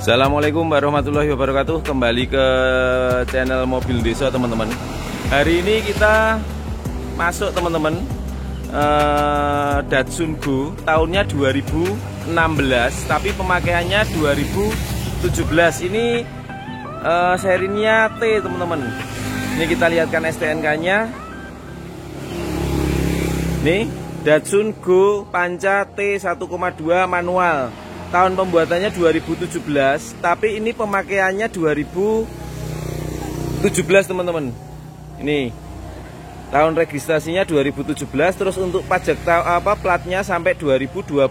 Assalamualaikum warahmatullahi wabarakatuh. Kembali ke channel Mobil Desa teman-teman. Hari ini kita masuk teman-teman Datsun Go tahunnya 2016, tapi pemakaiannya 2017. Ini serinya T teman-teman. Ini kita lihatkan STNK-nya. Nih Datsun Go Panca T1,2 manual. Tahun pembuatannya 2017, tapi ini pemakaiannya 2017 teman-teman. Ini tahun registrasinya 2017, terus untuk pajak platnya sampai 2022.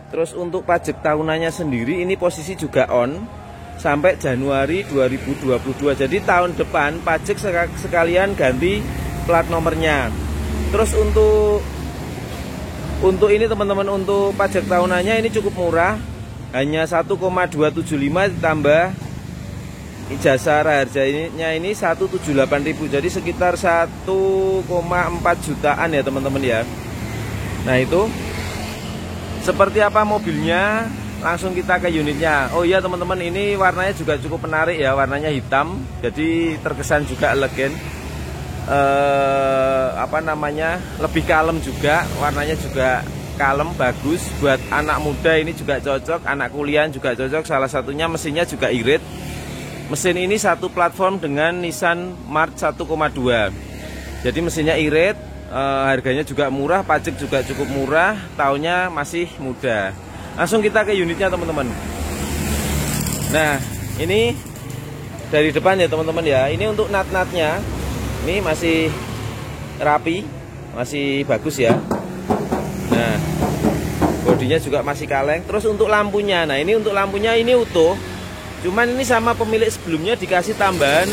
Terus untuk pajak tahunannya sendiri ini posisi juga on sampai Januari 2022. Jadi tahun depan pajak sekalian ganti plat nomornya. Terus untuk ini teman-teman, untuk pajak tahunannya ini cukup murah, hanya 1,275 ditambah ijazah harganya ini 178.000, jadi sekitar 1,4 jutaan ya teman-teman ya. Nah itu seperti apa mobilnya, langsung kita ke unitnya. Oh iya teman-teman, ini warnanya juga cukup menarik ya, warnanya hitam, jadi terkesan juga elegan. Lebih kalem juga, warnanya juga kalem, bagus buat anak muda, ini juga cocok, anak kuliah juga cocok. Salah satunya mesinnya juga irit. Mesin ini satu platform dengan Nissan March 1,2, jadi mesinnya irit. Harganya juga murah, pajak juga cukup murah, tahunnya masih muda. Langsung kita ke unitnya teman-teman. Nah ini dari depan ya teman-teman ya. Ini untuk nat-natnya ini masih rapi, masih bagus ya. Nah bodinya juga masih kaleng. Terus untuk lampunya, nah ini untuk lampunya ini utuh, cuman ini sama pemilik sebelumnya dikasih tambahan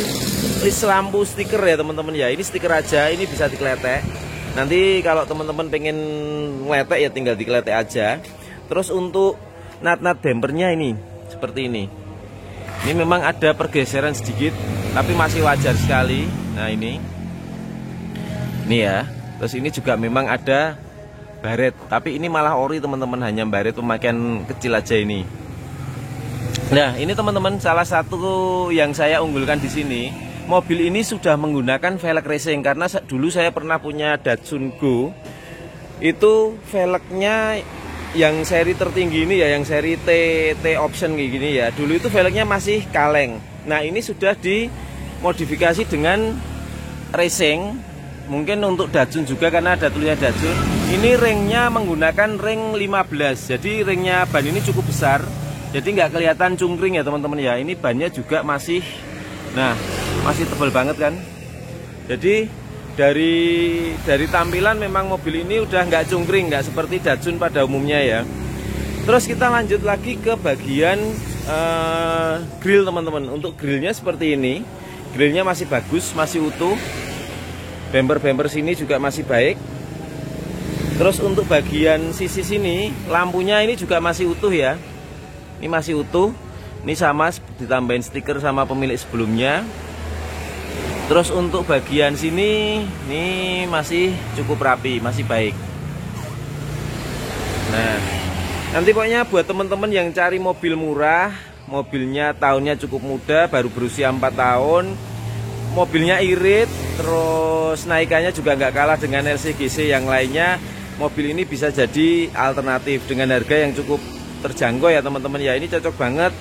list lampu stiker ya teman-teman ya. Ini stiker aja, ini bisa dikletek. Nanti kalau teman-teman pengen ngeletek ya tinggal dikletek aja. Terus untuk nat-nat dampernya ini seperti ini. Ini memang ada pergeseran sedikit, tapi masih wajar sekali. Nah ini ya. Terus ini juga memang ada baret, tapi ini malah ori teman-teman, hanya baret pemakaian kecil aja ini. Nah ini teman-teman, salah satu yang saya unggulkan di sini, mobil ini sudah menggunakan velg racing. Karena dulu saya pernah punya Datsun Go, itu velgnya yang seri tertinggi ini ya, yang seri T option kayak gini ya. Dulu itu velgnya masih kaleng. Nah ini sudah dimodifikasi dengan racing, mungkin untuk Datsun juga karena ada tulisan Datsun. Ini ringnya menggunakan ring 15, jadi ringnya ban ini cukup besar, jadi nggak kelihatan cungkring ya teman-teman ya. Ini bannya juga masih, nah masih tebal banget kan. Jadi dari tampilan memang mobil ini udah nggak cungkring, nggak seperti Datsun pada umumnya ya. Terus kita lanjut lagi ke bagian grill teman-teman. Untuk grillnya seperti ini, grillnya masih bagus, masih utuh. Bumper sini juga masih baik. Terus untuk bagian sisi sini, lampunya ini juga masih utuh ya. Ini masih utuh. Ini sama, ditambahin stiker sama pemilik sebelumnya. Terus untuk bagian sini, ini masih cukup rapi, masih baik. Nah, nanti pokoknya buat teman-teman yang cari mobil murah, mobilnya tahunnya cukup muda, baru berusia 4 tahun, mobilnya irit, terus naikannya juga nggak kalah dengan LCGC yang lainnya, mobil ini bisa jadi alternatif dengan harga yang cukup terjangkau ya teman-teman ya. Ini cocok banget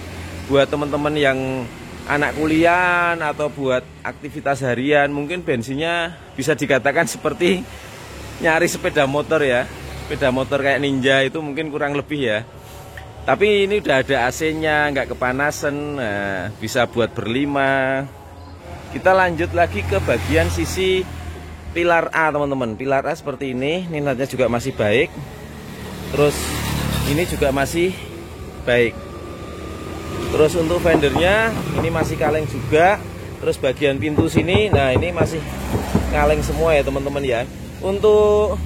buat teman-teman yang anak kuliah atau buat aktivitas harian. Mungkin bensinnya bisa dikatakan seperti nyari sepeda motor ya, sepeda motor kayak Ninja itu mungkin kurang lebih ya. Tapi ini udah ada AC-nya, nggak kepanasan, nah, bisa buat berlima. Kita lanjut lagi ke bagian sisi pilar A teman-teman. Pilar A seperti ini natnya juga masih baik. Terus ini juga masih baik. Terus untuk fendernya ini masih kaleng juga. Terus bagian pintu sini, nah ini masih kaleng semua ya teman-teman ya. Untuk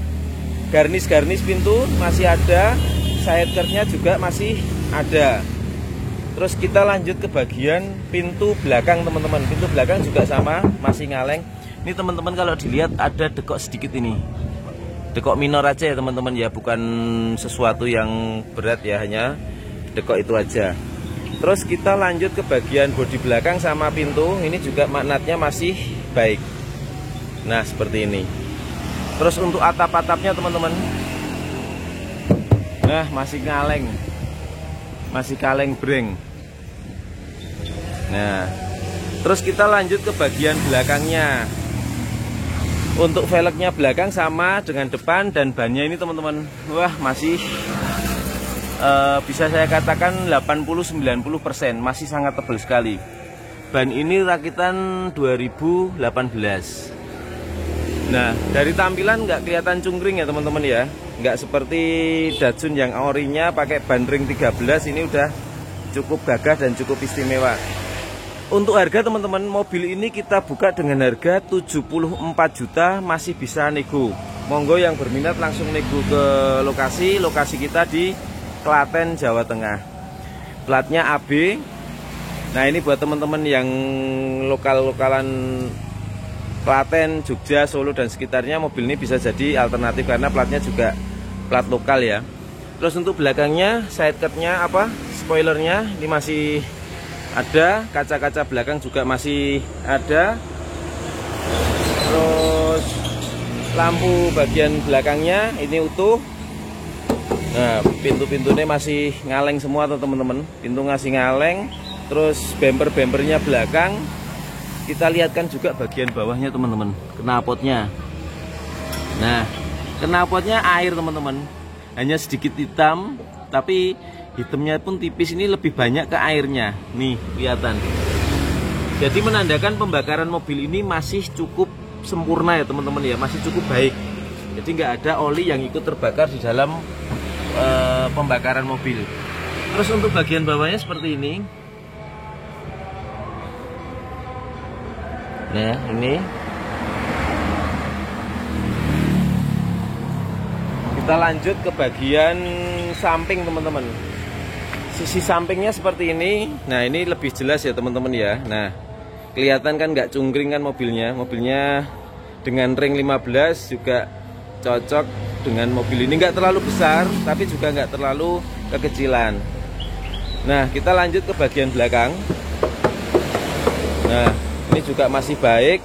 garnis-garnis pintu masih ada, sidecarnya juga masih ada. Terus kita lanjut ke bagian pintu belakang teman-teman. Pintu belakang juga sama, masih ngaleng. Ini teman-teman kalau dilihat ada dekok sedikit ini. Dekok minor aja ya teman-teman ya, bukan sesuatu yang berat ya, hanya dekok itu aja. Terus kita lanjut ke bagian bodi belakang sama pintu. Ini juga magnetnya masih baik. Nah seperti ini. Terus untuk atap-atapnya teman-teman, nah masih ngaleng, masih kaleng breng. Nah terus kita lanjut ke bagian belakangnya. Untuk velgnya belakang sama dengan depan, dan bannya ini teman-teman, wah masih bisa saya katakan 80-90%, masih sangat tebal sekali. Ban ini rakitan 2018. Nah dari tampilan nggak kelihatan cungkring ya teman-teman ya, nggak seperti Datsun yang orinya pakai ban ring 13. Ini udah cukup gagah dan cukup istimewa. Untuk harga teman-teman, mobil ini kita buka dengan harga 74 juta, masih bisa nego. Monggo yang berminat langsung nego ke lokasi kita di Klaten, Jawa Tengah. Platnya AB. Nah ini buat teman-teman yang lokal-lokalan Klaten, Jogja, Solo dan sekitarnya, mobil ini bisa jadi alternatif karena platnya juga plat lokal ya. Terus untuk belakangnya, side curtnya spoilernya ini masih ada, kaca-kaca belakang juga masih ada. Terus lampu bagian belakangnya ini utuh. Nah pintu-pintunya masih ngaleng semua teman-teman, pintu masih ngaleng. Terus bumper-bumpernya belakang. Kita lihatkan juga bagian bawahnya teman-teman, knalpotnya. Nah knalpotnya air teman-teman, hanya sedikit hitam, tapi hitamnya pun tipis, ini lebih banyak ke airnya. Nih kelihatan. Jadi menandakan pembakaran mobil ini masih cukup sempurna ya teman-teman ya, masih cukup baik. Jadi nggak ada oli yang ikut terbakar di dalam pembakaran mobil. Terus untuk bagian bawahnya seperti ini. Nah ini kita lanjut ke bagian samping teman-teman. Sisi sampingnya seperti ini. Nah ini lebih jelas ya teman-teman ya. Nah kelihatan kan nggak cungkring kan mobilnya. Mobilnya dengan ring 15 juga cocok dengan mobil ini. Nggak terlalu besar tapi juga nggak terlalu kekecilan. Nah kita lanjut ke bagian belakang. Nah ini juga masih baik.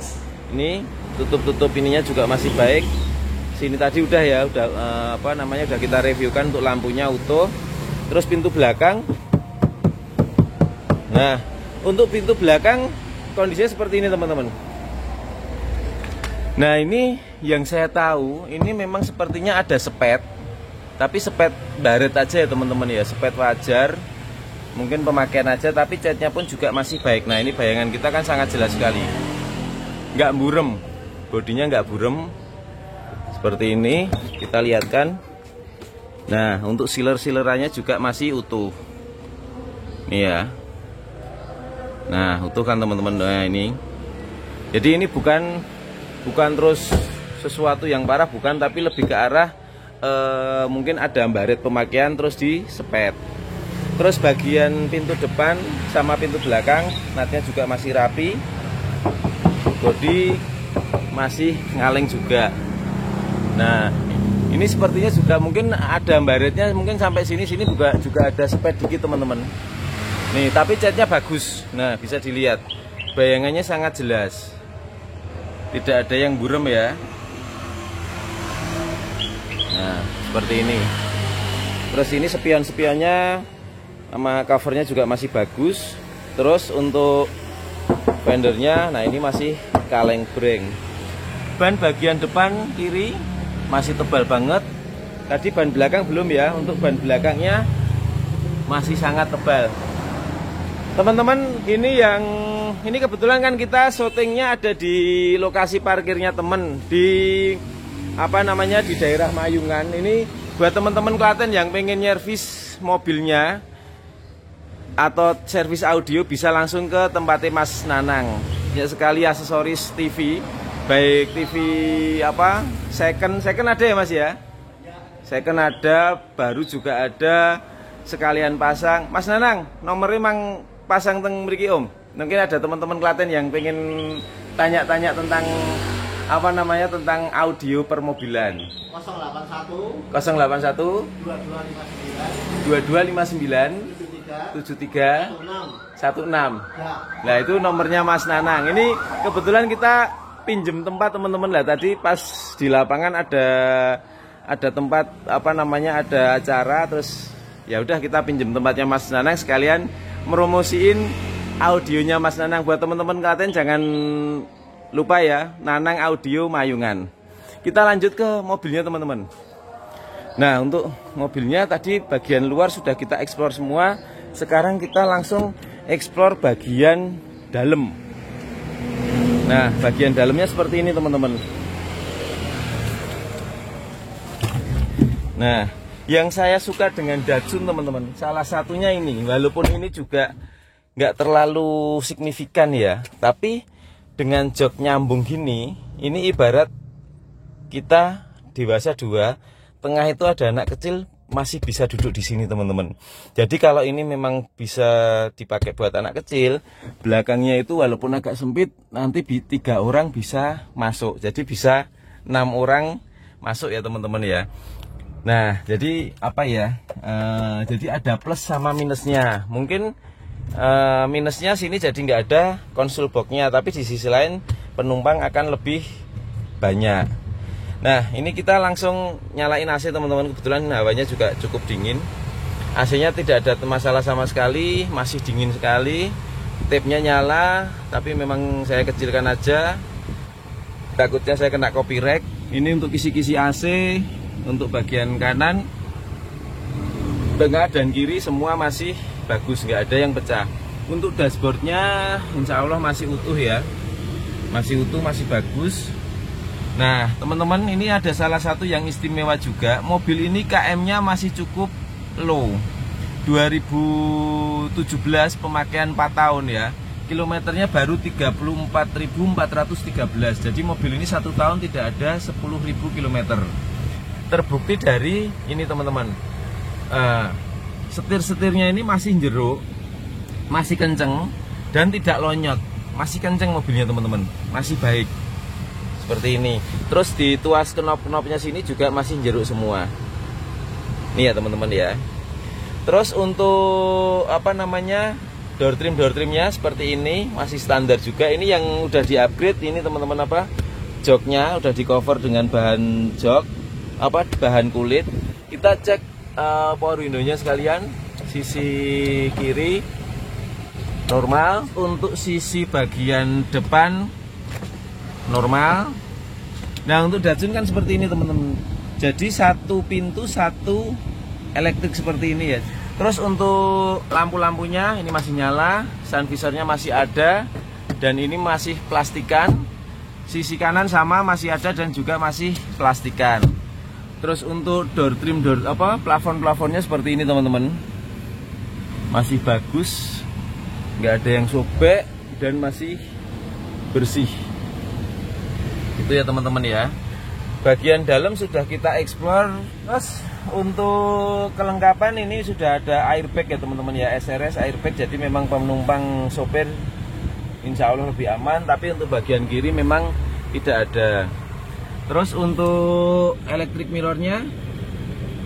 Ini tutup-tutup ininya juga masih baik. Sini tadi udah ya, udah udah kita reviewkan untuk lampunya utuh. Terus pintu belakang. Nah untuk pintu belakang kondisinya seperti ini teman-teman. Nah ini yang saya tahu, ini memang sepertinya ada sepet, tapi sepet baret aja ya teman-teman ya, sepet wajar, mungkin pemakaian aja, tapi catnya pun juga masih baik. Nah ini bayangan kita kan sangat jelas sekali, nggak burem, bodinya nggak burem. Seperti ini kita lihatkan. Nah untuk sealer-sealerannya juga masih utuh. Nih ya. Nah utuh kan teman-teman. Nah ini. Jadi ini bukan terus sesuatu yang parah, bukan, tapi lebih ke arah mungkin ada baret pemakaian terus di sepet. Terus bagian pintu depan sama pintu belakang natnya juga masih rapi. Bodi masih ngaleng juga. Nah ini sepertinya juga mungkin ada baretnya, mungkin sampai sini juga ada sepet dikit teman-teman. Nih tapi catnya bagus. Nah bisa dilihat bayangannya sangat jelas, tidak ada yang burem ya. Nah seperti ini. Terus ini spion-spionnya sama covernya juga masih bagus. Terus untuk fendernya, nah ini masih kaleng breng. Ban bagian depan kiri masih tebal banget. Tadi ban belakang belum ya. Untuk ban belakangnya masih sangat tebal. Teman-teman, ini kebetulan kan kita syutingnya ada di lokasi parkirnya temen di di daerah Mayungan. Ini buat teman-teman Klaten yang pengen nyervis mobilnya atau servis audio, bisa langsung ke tempatnya Mas Nanang. Ya sekali aksesoris TV, baik TV second ada ya Mas ya? Second ada, baru juga ada, sekalian pasang. Mas Nanang, nomornya emang pasang teng mriki Om. Mungkin ada teman-teman Klaten yang pengen tanya-tanya tentang tentang audio permobilan. 081 081 2259 2259 73 16. Nah itu nomornya Mas Nanang. Ini kebetulan kita pinjem tempat teman-teman lah. Tadi pas di lapangan ada tempat apa namanya, ada acara, terus ya udah kita pinjem tempatnya Mas Nanang sekalian meromosiin audionya Mas Nanang. Buat teman-teman Klaten jangan lupa ya, Nanang Audio Mayungan. Kita lanjut ke mobilnya teman-teman. Nah untuk mobilnya tadi bagian luar sudah kita eksplor semua. Sekarang kita langsung eksplor bagian dalam. Nah bagian dalamnya seperti ini teman-teman. Nah yang saya suka dengan Datsun teman-teman, salah satunya ini, walaupun ini juga nggak terlalu signifikan ya, tapi dengan jok nyambung gini, ini ibarat kita dewasa 2, tengah itu ada anak kecil masih bisa duduk di sini teman-teman. Jadi kalau ini memang bisa dipakai buat anak kecil, belakangnya itu walaupun agak sempit, nanti 3 orang bisa masuk. Jadi bisa 6 orang masuk ya teman-teman ya. Nah jadi apa ya, jadi ada plus sama minusnya. Mungkin minusnya sini jadi nggak ada konsol boxnya, tapi di sisi lain penumpang akan lebih banyak. Nah ini kita langsung nyalain AC teman-teman. Kebetulan hawanya juga cukup dingin, AC-nya tidak ada masalah sama sekali, masih dingin sekali. Tape-nya nyala, tapi memang saya kecilkan aja, takutnya saya kena copyright. Ini untuk kisi-kisi AC. Untuk bagian kanan, tengah dan kiri semua masih bagus, nggak ada yang pecah. Untuk dashboardnya insya Allah masih utuh ya, masih utuh, masih bagus. Nah teman-teman, ini ada salah satu yang istimewa juga. Mobil ini KM-nya masih cukup low, 2017 pemakaian 4 tahun ya. Kilometernya baru 34.413. Jadi mobil ini 1 tahun tidak ada 10.000 km. Terbukti dari ini teman-teman, setir-setirnya ini masih jeruk, masih kenceng dan tidak lonyot, masih kenceng mobilnya teman-teman, masih baik seperti ini. Terus di tuas knop-knopnya sini juga masih jeruk semua. Ini ya teman-teman ya. Terus untuk apa namanya, door trimnya seperti ini, masih standar juga. Ini yang udah di-upgrade ini teman-teman, apa, joknya udah di cover dengan bahan jok, apa, bahan kulit. Kita cek power window-nya sekalian. Sisi kiri normal, untuk sisi bagian depan normal. Nah untuk Datsun kan seperti ini teman-teman, jadi satu pintu satu elektrik seperti ini ya. Terus untuk lampu-lampunya ini masih nyala, sun visornya masih ada, dan ini masih plastikan. Sisi kanan sama masih ada dan juga masih plastikan. Terus untuk door trim, plafon-plafonnya seperti ini teman-teman, masih bagus, nggak ada yang sobek dan masih bersih. Itu ya teman-teman ya. Bagian dalam sudah kita explore. Terus untuk kelengkapan ini sudah ada airbag ya teman-teman ya, SRS airbag. Jadi memang penumpang sopir insya Allah lebih aman. Tapi untuk bagian kiri memang tidak ada. Terus untuk electric mirrornya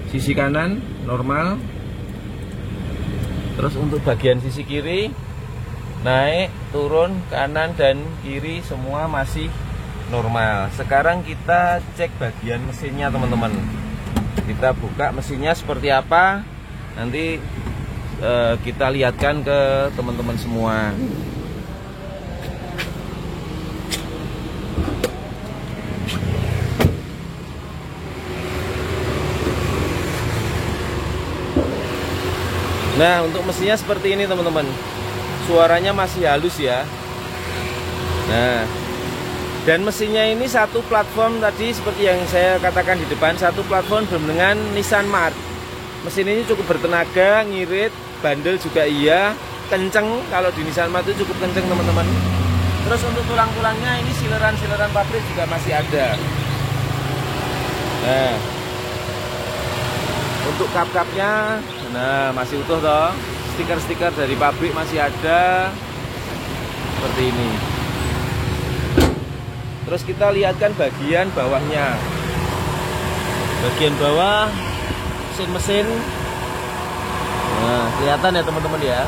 sisi kanan normal. Terus untuk bagian sisi kiri, naik, turun, kanan dan kiri semua masih normal. Sekarang kita cek bagian mesinnya teman-teman. Kita buka mesinnya seperti apa, nanti kita lihatkan ke teman-teman semua. Nah untuk mesinnya seperti ini teman-teman, suaranya masih halus ya. Nah dan mesinnya ini satu platform tadi seperti yang saya katakan di depan, satu platform dengan Nissan March. Mesin ini cukup bertenaga, ngirit, bandel juga iya, kenceng. Kalau di Nissan March itu cukup kenceng teman-teman. Terus untuk tulang-tulangnya ini sileran-sileran pabrik juga masih ada. Nah untuk kap-kapnya, nah masih utuh toh. Stiker-stiker dari pabrik masih ada seperti ini. Terus kita lihatkan bagian bawahnya. Bagian bawah mesin-mesin. Nah, kelihatan ya teman-teman ya.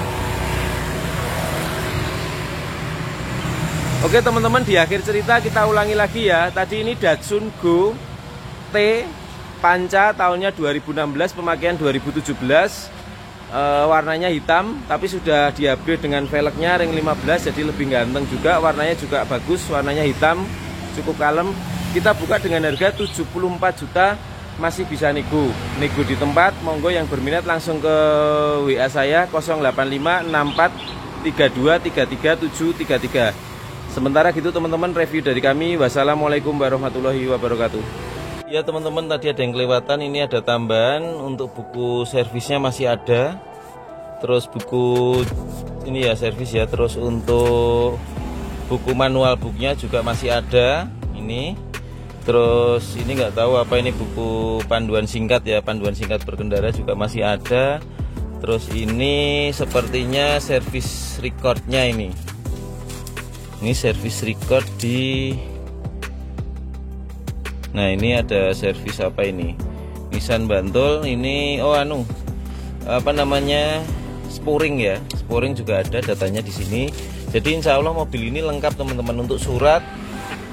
Oke teman-teman, di akhir cerita kita ulangi lagi ya. Tadi ini Datsun Go T Panca tahunnya 2016, pemakaian 2017. Warnanya hitam, tapi sudah di-upgrade dengan velgnya ring 15, jadi lebih ganteng juga. Warnanya juga bagus, warnanya hitam, cukup kalem. Kita buka dengan harga 74 juta, masih bisa nego di tempat. Monggo yang berminat langsung ke WA saya 085 64 32 33 733. Sementara gitu teman-teman, review dari kami. Wassalamualaikum warahmatullahi wabarakatuh. Ya teman-teman, tadi ada yang kelewatan, ini ada tambahan untuk buku servisnya masih ada. Terus buku ini ya servis ya. Terus untuk buku manual booknya juga masih ada ini. Terus ini nggak tahu apa ini, buku panduan singkat ya, panduan singkat berkendara juga masih ada. Terus ini sepertinya servis recordnya ini. Ini servis record di. Nah ini ada servis apa ini, Nissan Bantul ini. Oh apa namanya, sporing ya, sporing juga ada datanya di sini. Jadi insya Allah mobil ini lengkap teman-teman, untuk surat,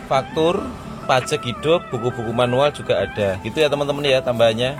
faktur, pajak hidup, buku-buku manual juga ada. Gitu ya teman-teman ya tambahannya.